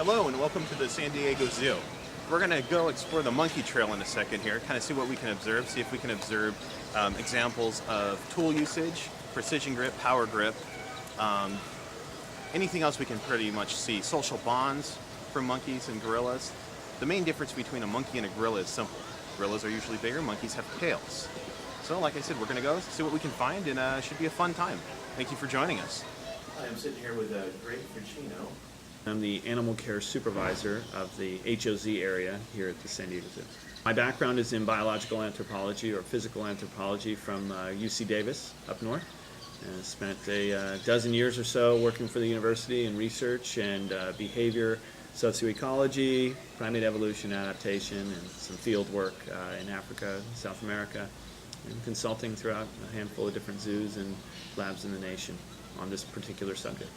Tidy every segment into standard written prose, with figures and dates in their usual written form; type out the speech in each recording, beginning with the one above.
Hello and welcome to the San Diego Zoo. We're going to go explore the monkey trail in a second here, kind of see what we can observe, see if we can observe examples of tool usage, precision grip, power grip, anything else we can pretty much see. Social bonds from monkeys and gorillas. The main difference between a monkey and a gorilla is simple. Gorillas are usually bigger, monkeys have tails. So like I said, we're going to go see what we can find, and it should be a fun time. Thank you for joining us. I'm sitting here with Greg Ficino. I'm the animal care supervisor of the HOZ area here at the San Diego Zoo. My background is in biological anthropology or physical anthropology from UC Davis up north. And spent a dozen years or so working for the university in research and behavior, socioecology, primate evolution, adaptation, and some field work in Africa, South America, and consulting throughout a handful of different zoos and labs in the nation on this particular subject.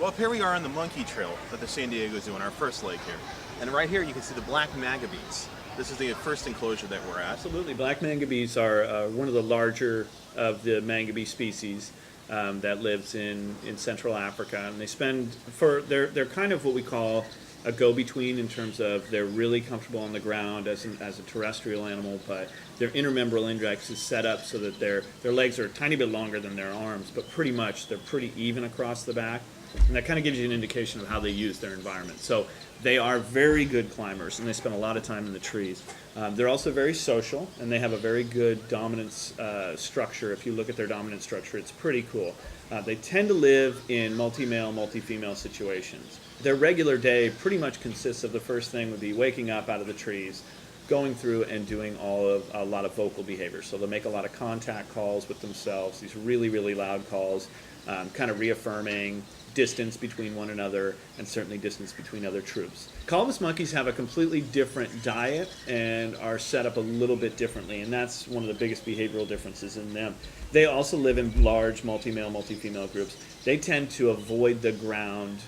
Well, here we are on the monkey trail at the San Diego Zoo on our first leg here. And right here you can see the black mangabeys. This is the first enclosure that we're at. Absolutely. Black mangabeys are one of the larger of the mangabey species that lives in Central Africa. And they they're kind of what we call a go-between in terms of they're really comfortable on the ground as a terrestrial animal, but their intermembral index is set up so that their legs are a tiny bit longer than their arms, but pretty much they're pretty even across the back. And that kind of gives you an indication of how they use their environment. So they are very good climbers, and they spend a lot of time in the trees. They're also very social, and they have a very good dominance structure. If you look at their dominance structure, it's pretty cool. They tend to live in multi-male, multi-female situations. Their regular day pretty much consists of the first thing would be waking up out of the trees, going through and doing a lot of vocal behavior. So they'll make a lot of contact calls with themselves, these really, really loud calls, kind of reaffirming distance between one another and certainly distance between other troops. Colobus monkeys have a completely different diet and are set up a little bit differently, and that's one of the biggest behavioral differences in them. They also live in large multi-male, multi-female groups. They tend to avoid the ground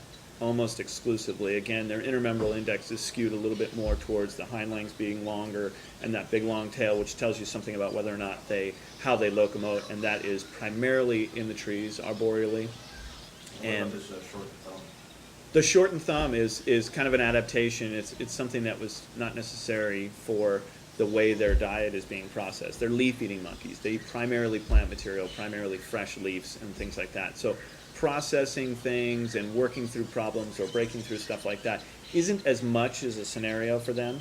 almost exclusively. Again, their intermembral index is skewed a little bit more towards the hind legs being longer and that big long tail, which tells you something about whether or not how they locomote, and that is primarily in the trees, arboreally. And this short thumb? The shortened thumb is kind of an adaptation. It's something that was not necessary for the way their diet is being processed. They're leaf-eating monkeys. They eat primarily plant material, primarily fresh leaves and things like that. So processing things and working through problems or breaking through stuff like that isn't as much as a scenario for them.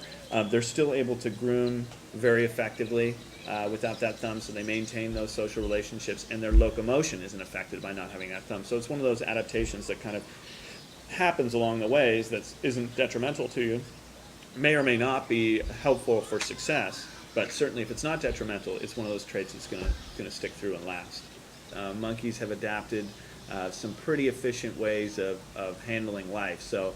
They're still able to groom very effectively without that thumb, so they maintain those social relationships, and their locomotion isn't affected by not having that thumb. So it's one of those adaptations that kind of happens along the ways that isn't detrimental to you, may or may not be helpful for success, but certainly if it's not detrimental, it's one of those traits that's going to stick through and last. Monkeys have adapted some pretty efficient ways of handling life. So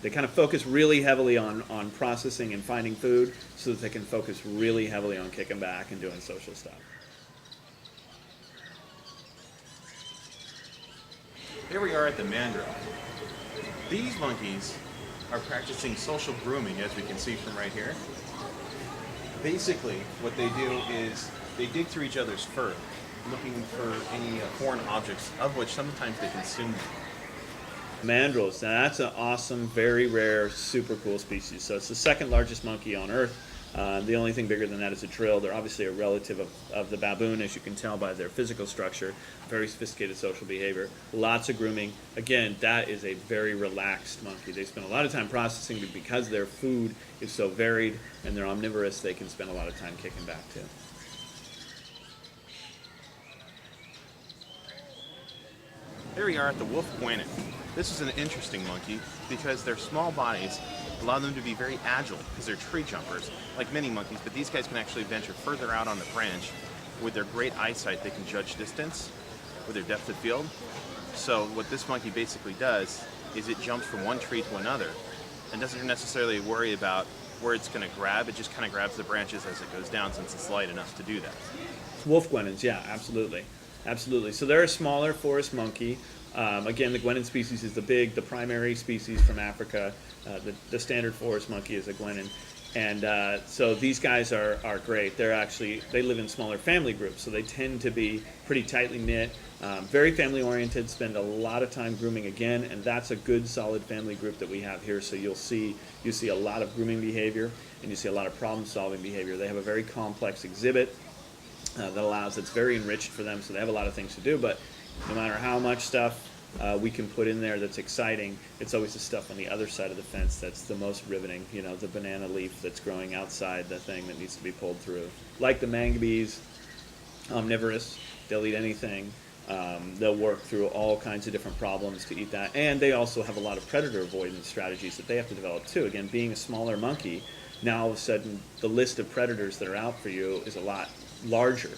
they kind of focus really heavily on processing and finding food so that they can focus really heavily on kicking back and doing social stuff. Here we are at the mandrill. These monkeys are practicing social grooming, as we can see from right here. Basically, what they do is they dig through each other's fur, looking for any foreign objects, of which sometimes they consume them. Mandrills, now that's an awesome, very rare, super cool species. So it's the second largest monkey on Earth. The only thing bigger than that is a drill. They're obviously a relative of the baboon, as you can tell by their physical structure. Very sophisticated social behavior, lots of grooming. Again, that is a very relaxed monkey. They spend a lot of time processing, but because their food is so varied and they're omnivorous, they can spend a lot of time kicking back too. Here we are at the wolf guanin. This is an interesting monkey because their small bodies allow them to be very agile because they're tree jumpers, like many monkeys, but these guys can actually venture further out on the branch. With their great eyesight, they can judge distance with their depth of field. So what this monkey basically does is it jumps from one tree to another and doesn't necessarily worry about where it's going to grab. It just kind of grabs the branches as it goes down since it's light enough to do that. Wolf guanins, yeah, absolutely. Absolutely. So they're a smaller forest monkey. Again, the guanin species is the primary species from Africa. The standard forest monkey is a guanin. And so these guys are great. They live in smaller family groups, so they tend to be pretty tightly knit, very family oriented, spend a lot of time grooming again, and that's a good solid family group that we have here. So you see a lot of grooming behavior, and you see a lot of problem solving behavior. They have a very complex exhibit that's very enriched for them, so they have a lot of things to do, but no matter how much stuff we can put in there that's exciting, it's always the stuff on the other side of the fence that's the most riveting. You know, the banana leaf that's growing outside the thing that needs to be pulled through. Like the mangabees, omnivorous, they'll eat anything. They'll work through all kinds of different problems to eat that, and they also have a lot of predator avoidance strategies that they have to develop too. Again, being a smaller monkey, now all of a sudden the list of predators that are out for you is a lot larger,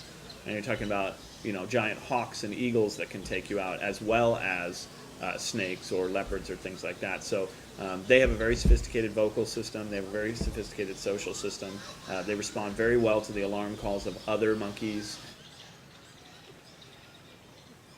and you're talking about, you know, giant hawks and eagles that can take you out, as well as snakes or leopards or things like that. So they have a very sophisticated vocal system. They have a very sophisticated social system. They respond very well to the alarm calls of other monkeys.